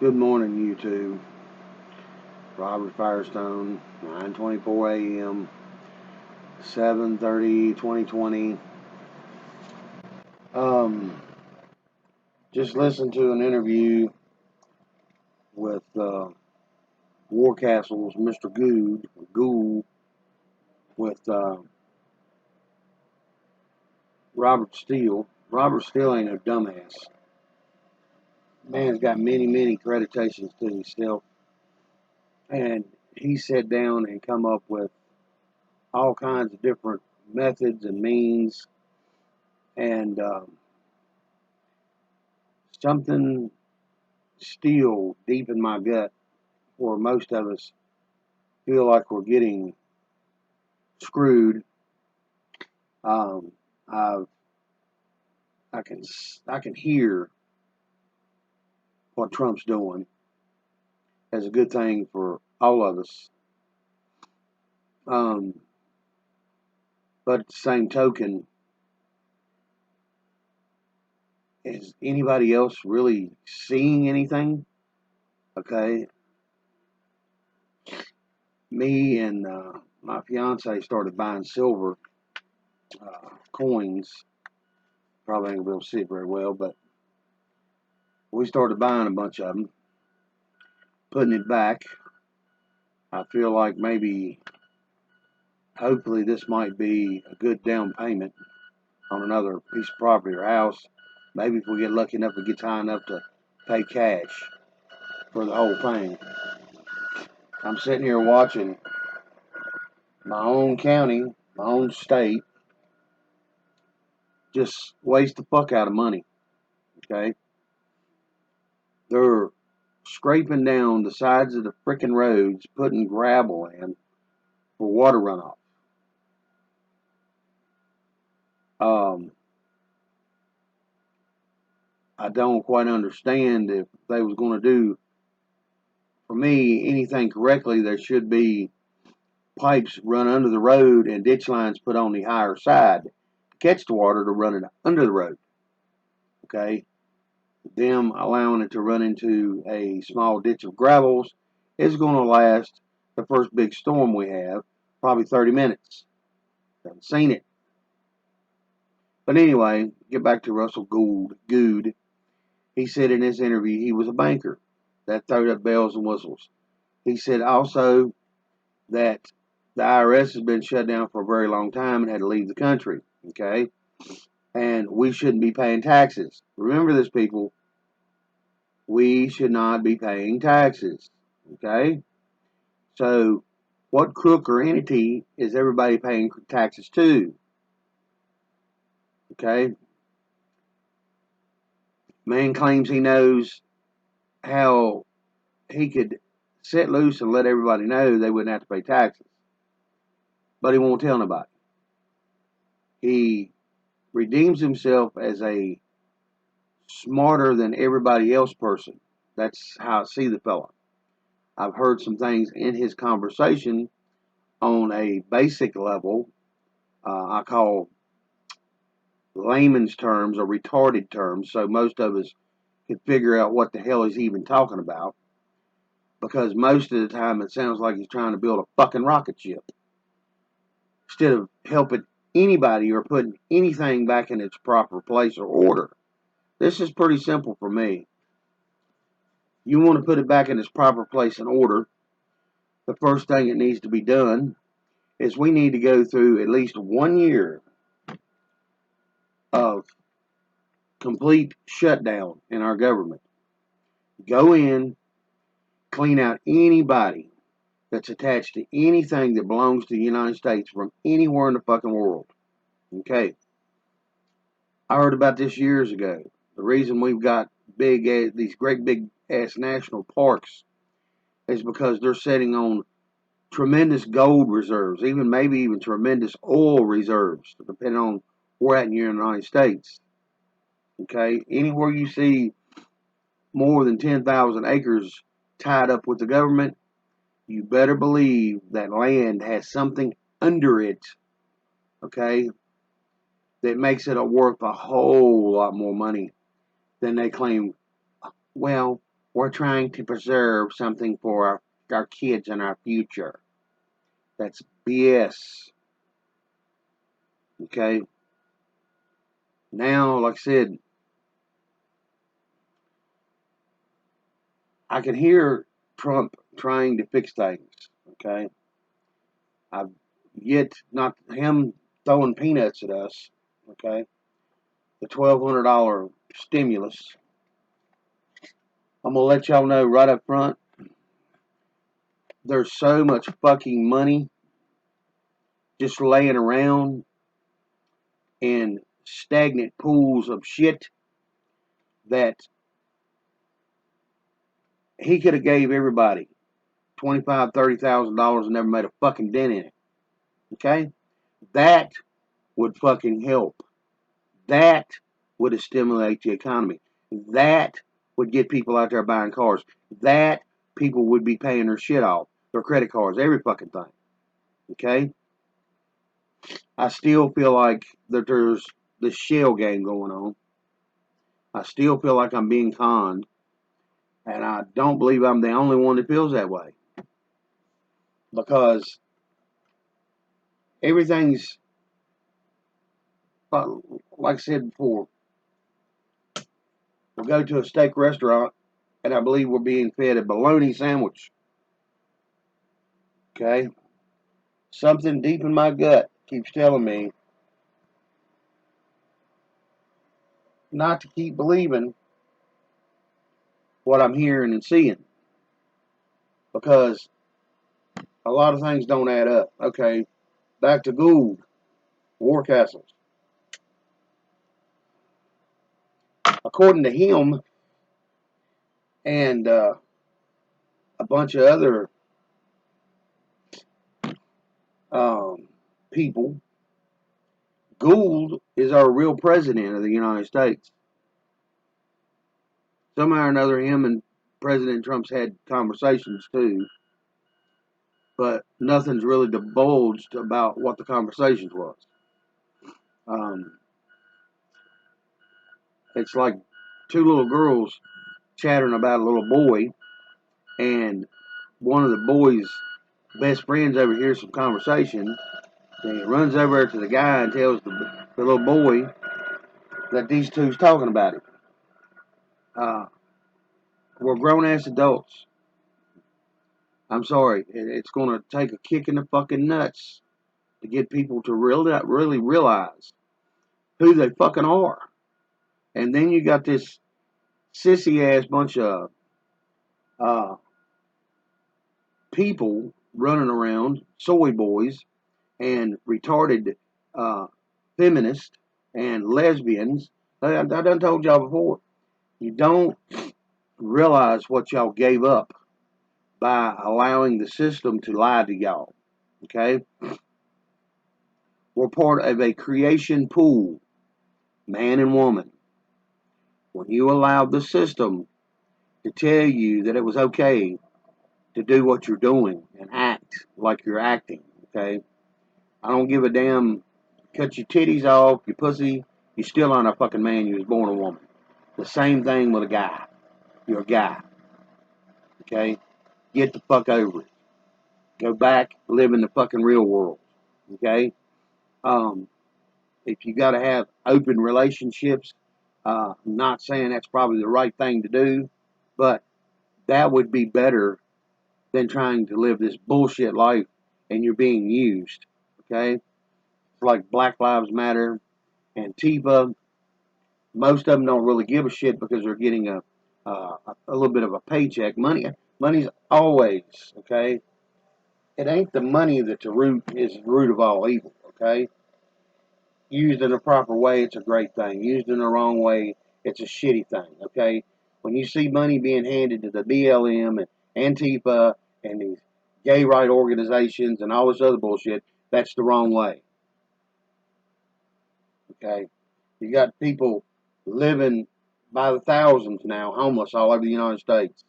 Good morning, YouTube. Robert Firestone, 9:24 a.m., 7/30/2020. Just listened to an interview with Warcastle's Mr. Gould, with Robert Steele. Robert Steele ain't no dumbass. Man's got many accreditations to himself, and he sat down and come up with all kinds of different methods and means, and something still deep in my gut, where most of us feel like we're getting screwed. Um, I've, I can hear what Trump's doing as a good thing for all of us. But at the same token, is anybody else really seeing anything? Okay, me and my fiance started buying silver coins. Probably ain't gonna be able to see it very well, but we started buying a bunch of them, putting it back. I feel like hopefully, this might be a good down payment on another piece of property or house. Maybe if we get lucky enough, we get high enough to pay cash for the whole thing. I'm sitting here watching my own county, my own state, just waste the fuck out of money. Okay? They're scraping down the sides of the frickin' roads, putting gravel in for water runoff. I don't quite understand if they was going to do, for me, anything correctly. There should be pipes run under the road and ditch lines put on the higher side to catch the water to run it under the road. Okay? Them allowing it to run into a small ditch of gravels is going to last the first big storm we have, probably 30 minutes. Haven't seen it. But anyway, get back to Russell Gould. He said in this interview he was a banker. That throwed up bells and whistles. He said also that the IRS has been shut down for a very long time and had to leave the country. Okay? And we shouldn't be paying taxes. Remember this, people. We should not be paying taxes. Okay? So, what crook or entity is everybody paying taxes to? Okay? Man claims he knows how he could set loose and let everybody know they wouldn't have to pay taxes. But he won't tell nobody. He redeems himself as a smarter than everybody else person. That's how I see the fella. I've heard some things in his conversation on a basic level, I call layman's terms or retarded terms, so most of us can figure out what the hell he's even talking about, because most of the time it sounds like he's trying to build a fucking rocket ship instead of helping anybody or putting anything back in its proper place or order. This is pretty simple for me. You want to put it back in its proper place and order, the first thing that needs to be done is we need to go through at least 1 year of complete shutdown in our government. Go in, clean out anybody that's attached to anything that belongs to the United States from anywhere in the fucking world. Okay. I heard about this years ago. The reason we've got these great big ass national parks is because they're sitting on tremendous gold reserves, maybe even tremendous oil reserves, depending on where at in the United States. Okay, anywhere you see more than 10,000 acres tied up with the government, you better believe that land has something under it, okay, that makes it worth a whole lot more money than they claim. Well, We're trying to preserve something for our kids and our future. That's BS. Okay? Now, like I said, I can hear Trump trying to fix things. Okay? I've yet not him throwing peanuts at us. Okay? The $1,200 stimulus. I'm going to let y'all know right up front, there's so much fucking money just laying around in stagnant pools of shit that he could have gave everybody $25,000, $30,000 and never made a fucking dent in it. Okay? That would fucking help. That would stimulate the economy. That would get people out there buying cars. That people would be paying their shit off, their credit cards, every fucking thing. Okay? I still feel like that there's this shell game going on. I still feel like I'm being conned. And I don't believe I'm the only one that feels that way. Because everything's, like I said before, we'll go to a steak restaurant and I believe we're being fed a bologna sandwich. Okay? Something deep in my gut keeps telling me not to keep believing what I'm hearing and seeing. Because a lot of things don't add up. Okay, back to Gould, War Castles. According to him and a bunch of other people, Gould is our real president of the United States. Somehow or another, him and President Trump's had conversations too, but nothing's really divulged about what the conversations was. It's like two little girls chattering about a little boy, and one of the boy's best friends overhears some conversation, and he runs over to the guy and tells the little boy that these two's talking about it. We're grown-ass adults. I'm sorry. It's going to take a kick in the fucking nuts to get people to really realize who they fucking are. And then you got this sissy-ass bunch of people running around, soy boys, and retarded feminists and lesbians. I done told y'all before. You don't realize what y'all gave up by allowing the system to lie to y'all. Okay? We're part of a creation pool, man and woman. When you allowed the system to tell you that it was okay to do what you're doing and act like you're acting, okay? I don't give a damn. Cut your titties off, your pussy, you're still not a fucking man. You was born a woman. The same thing with a guy. You're a guy, okay? Get the fuck over it. Go back, live in the fucking real world, okay? If you got to have open relationships, not saying that's probably the right thing to do, but that would be better than trying to live this bullshit life and you're being used, okay? Like Black Lives Matter, Antifa, most of them don't really give a shit because they're getting a little bit of a paycheck. Money's always, okay? It ain't the money that's the root of all evil, okay? Used in a proper way, it's a great thing. Used in the wrong way, it's a shitty thing, okay? When you see money being handed to the BLM and Antifa and these gay right organizations and all this other bullshit, that's the wrong way, okay? You got people living by the thousands now, homeless all over the United States,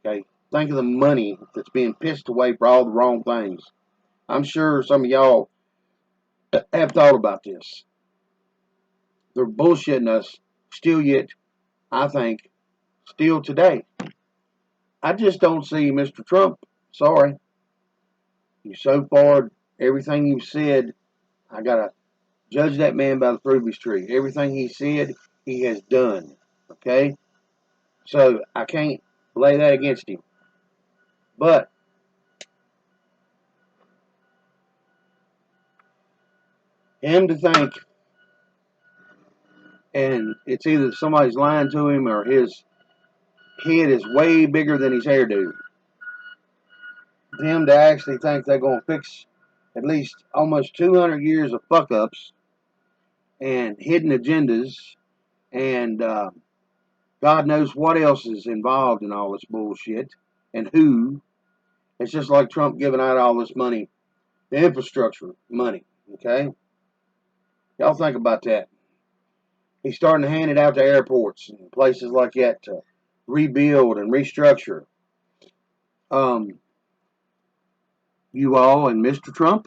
okay? Think of the money that's being pissed away for all the wrong things. I'm sure some of y'all have thought about this. They're bullshitting us, still yet, I think, still today. I just don't see Mr. Trump. Sorry. You so far, everything you said, I gotta judge that man by the fruit of his tree. Everything he said, he has done. Okay? So I can't lay that against him. But him to think, and it's either somebody's lying to him or his head is way bigger than his hairdo. Them to actually think they're going to fix at least almost 200 years of fuck ups and hidden agendas and God knows what else is involved in all this bullshit and who. It's just like Trump giving out all this money, the infrastructure money. Okay? Y'all think about that. He's starting to hand it out to airports and places like that to rebuild and restructure. You all and Mr. Trump,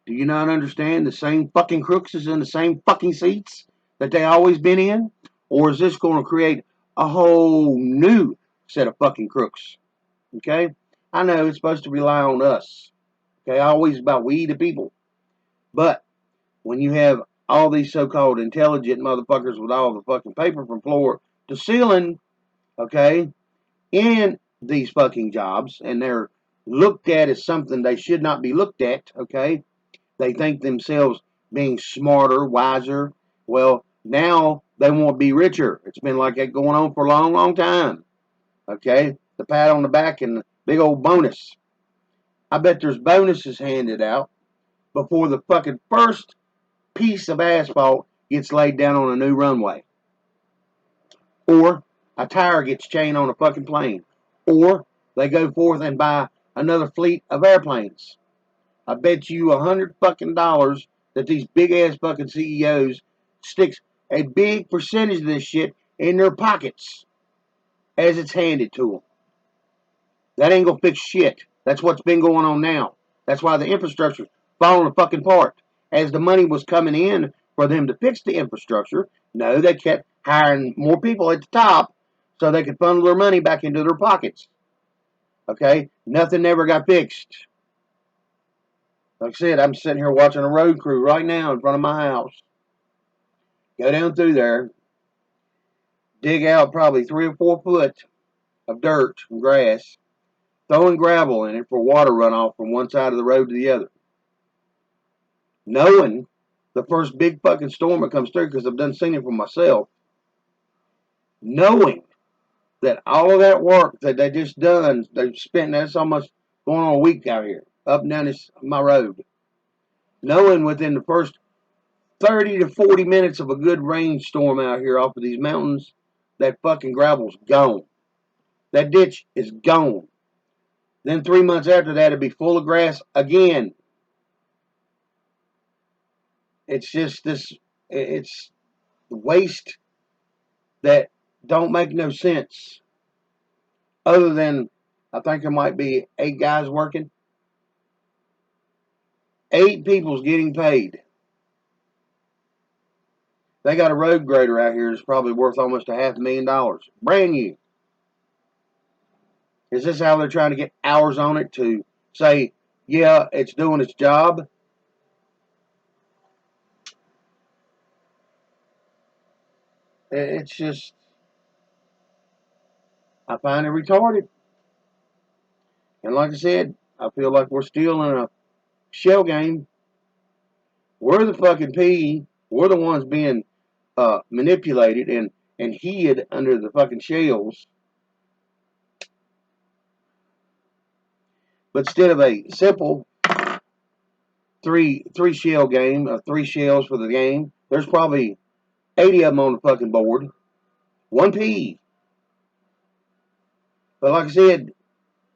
do you not understand the same fucking crooks is in the same fucking seats that they always been in? Or is this going to create a whole new set of fucking crooks? Okay? I know it's supposed to rely on us. Okay? Always about we the people. But when you have all these so-called intelligent motherfuckers with all the fucking paper from floor to ceiling, okay, in these fucking jobs, and they're looked at as something they should not be looked at, okay, they think themselves being smarter, wiser. Well, now they want to be richer. It's been like that going on for a long, long time. Okay? The pat on the back and the big old bonus. I bet there's bonuses handed out before the fucking first piece of asphalt gets laid down on a new runway. Or a tire gets chained on a fucking plane. Or they go forth and buy another fleet of airplanes. I bet you $100 that these big ass fucking CEOs sticks a big percentage of this shit in their pockets as it's handed to them. That ain't gonna fix shit. That's what's been going on now. That's why the infrastructure's falling apart. As the money was coming in for them to fix the infrastructure, no, they kept hiring more people at the top so they could funnel their money back into their pockets. Okay? Nothing ever got fixed. Like I said, I'm sitting here watching a road crew right now in front of my house. Go down through there, dig out probably 3 or 4 foot of dirt and grass, throwing gravel in it for water runoff from one side of the road to the other. Knowing the first big fucking storm that comes through, because I've done seen it for myself, knowing that all of that work that they just done, they've spent, that's almost going on a week out here, up and down my road. Knowing within the first 30 to 40 minutes of a good rainstorm out here off of these mountains, that fucking gravel's gone. That ditch is gone. Then 3 months after that, it'll be full of grass again. It's just this, it's waste that don't make no sense. Other than, I think there might be 8 guys working. 8 people's getting paid. They got a road grader out here that's probably worth almost $500,000. Brand new. Is this how they're trying to get hours on it to say, yeah, it's doing its job? It's just, I find it retarded. And like I said, I feel like we're still in a shell game. We're the fucking P. We're the ones being manipulated and hid under the fucking shells. But instead of a simple three shell game, 3 shells for the game, there's probably 80 of them on the fucking board. 1 P. But like I said,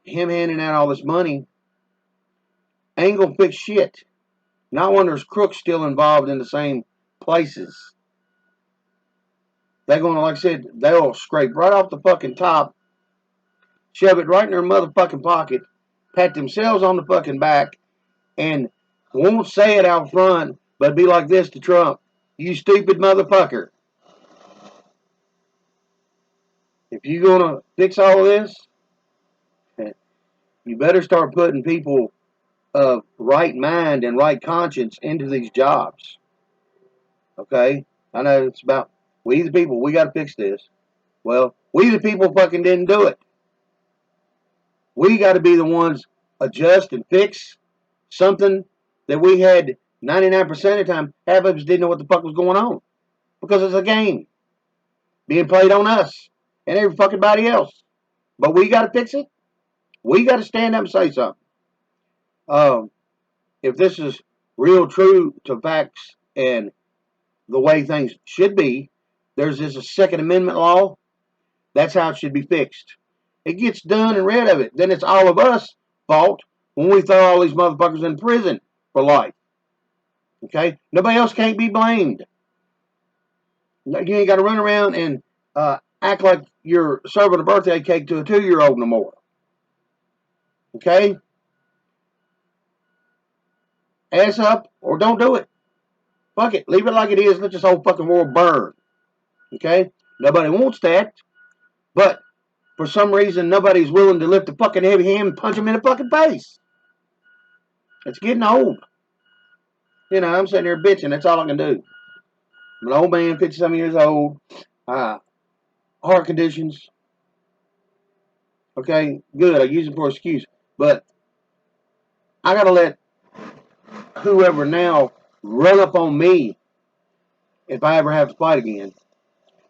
him handing out all this money ain't gonna fix shit. Not when there's crooks still involved in the same places. They're gonna, like I said, they'll scrape right off the fucking top, shove it right in their motherfucking pocket, pat themselves on the fucking back, and won't say it out front, but be like this to Trump. You stupid motherfucker. if you're going to fix all of this, you better start putting people of right mind and right conscience into these jobs. Okay? I know it's about we the people, we got to fix this. Well, we the people fucking didn't do it. We got to be the ones adjust and fix something that we had 99% of the time. Half of us didn't know what the fuck was going on because it's a game being played on us and every fucking body else. But we got to fix it. We got to stand up and say something. If this is real true to facts and the way things should be, there's this Second Amendment law. That's how it should be fixed. It gets done and rid of it. Then it's all of us fault when we throw all these motherfuckers in prison for life. Okay? Nobody else can't be blamed. You ain't got to run around and act like you're serving a birthday cake to a 2-year-old no more. Okay? Ass up or don't do it. Fuck it. Leave it like it is. Let this whole fucking world burn. Okay? Nobody wants that. But for some reason, nobody's willing to lift a fucking heavy hand and punch him in the fucking face. It's getting old. You know, I'm sitting here bitching. That's all I can do. I'm an old man, 57 years old. Heart conditions. Okay, good. I use it for an excuse. But I got to let whoever now run up on me if I ever have to fight again.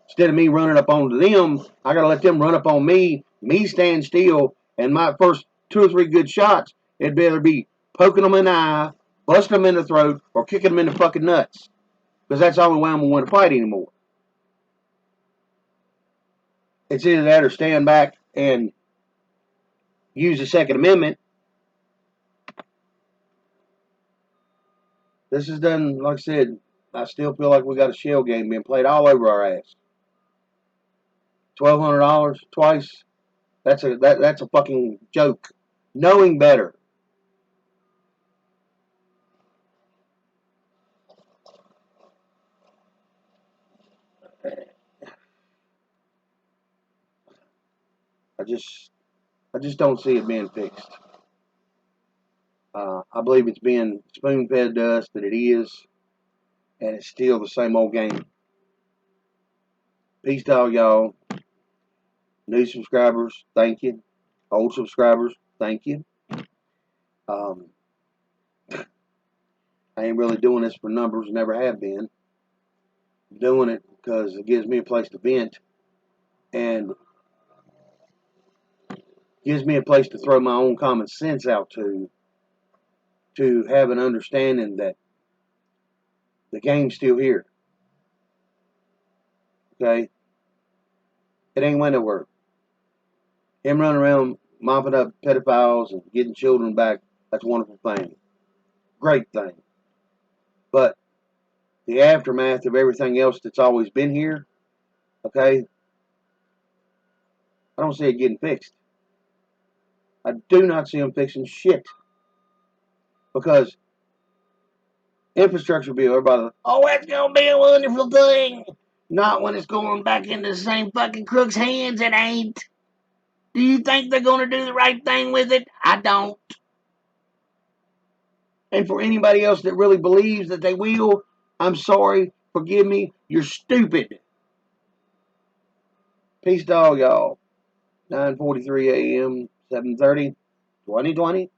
Instead of me running up on them, I got to let them run up on me stand still, and my first 2 or 3 good shots, it'd better be poking them in the eye, busting them in the throat, or kicking them in the fucking nuts. Because that's the only way I'm going to want to fight anymore. It's either that or stand back and use the Second Amendment. This is done, like I said, I still feel like we got a shell game being played all over our ass. $1,200 twice. That's a fucking joke. Knowing better. I just don't see it being fixed. I believe it's being spoon-fed to us that it is, and it's still the same old game. Peace to all y'all. New subscribers, thank you. Old subscribers, thank you. I ain't really doing this for numbers, never have been. I'm doing it because it gives me a place to vent and gives me a place to throw my own common sense out to have an understanding that the game's still here. Okay? It ain't went nowhere. Him running around mopping up pedophiles and getting children back, that's a wonderful thing. Great thing. But the aftermath of everything else that's always been here, okay, I don't see it getting fixed. I do not see them fixing shit. Because infrastructure bill, everybody, oh, that's going to be a wonderful thing. Not when it's going back into the same fucking crook's hands, it ain't. Do you think they're going to do the right thing with it? I don't. And for anybody else that really believes that they will, I'm sorry, forgive me, you're stupid. Peace to all y'all. 9:43 a.m., 7:30, 2020.